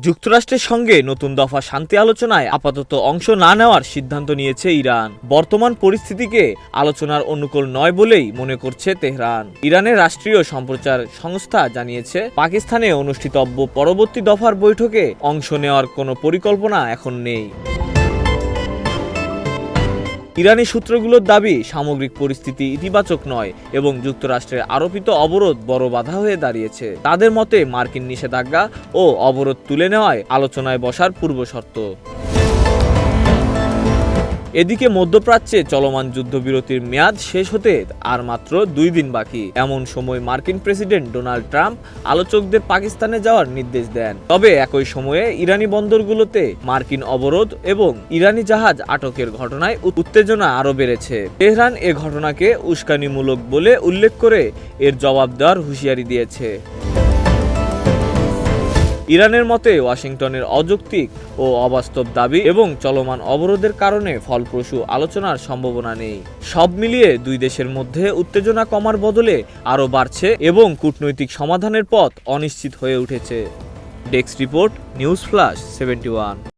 যুক্তরাষ্ট্রের সঙ্গে নতুন দফা শান্তি আলোচনায় আপাতত অংশ না নেওয়ার সিদ্ধান্ত নিয়েছে ইরান। বর্তমান পরিস্থিতিকে আলোচনার অনুকূল নয় বলেই মনে করছে তেহরান। ইরানের রাষ্ট্রীয় সম্প্রচার সংস্থা জানিয়েছে, পাকিস্তানে অনুষ্ঠিতব্য পরবর্তী দফার বৈঠকে অংশ নেওয়ার কোনো পরিকল্পনা এখন নেই। ইরানি সূত্রগুলোর দাবি, সামগ্রিক পরিস্থিতি ইতিবাচক নয় এবং যুক্তরাষ্ট্রের আরোপিত অবরোধ বড় বাধা হয়ে দাঁড়িয়েছে। তাদের মতে মার্কিন নিষেধাজ্ঞা ও অবরোধ তুলে নেওয়ায় আলোচনায় বসার পূর্বশর্ত। এদিকে মধ্যপ্রাচ্যে চলমান যুদ্ধবিরতির মেয়াদ শেষ হতে আর মাত্র 2 দিন বাকি। এমন সময় মার্কিন প্রেসিডেন্ট ডোনাল্ড ট্রাম্প আলোচকদের পাকিস্তানে যাওয়ার নির্দেশ দেন। তবে একই সময়ে ইরানি বন্দরগুলোতে মার্কিন অবরোধ এবং ইরানি জাহাজ আটকের ঘটনায় উত্তেজনা আরও বেড়েছে। তেহরান এ ঘটনাকে উস্কানিমূলক বলে উল্লেখ করে এর জবাব দেওয়ার হুঁশিয়ারি দিয়েছে। ইরানের মতে ওয়াশিংটনের অযৌক্তিক ও অবাস্তব দাবি এবং চলমান অবরোধের কারণে ফলপ্রসূ আলোচনার সম্ভাবনা নেই। সব মিলিয়ে দুই দেশের মধ্যে উত্তেজনা কমার বদলে আরও বাড়ছে এবং কূটনৈতিক সমাধানের পথ অনিশ্চিত হয়ে উঠেছে। Desk report, news flash 71।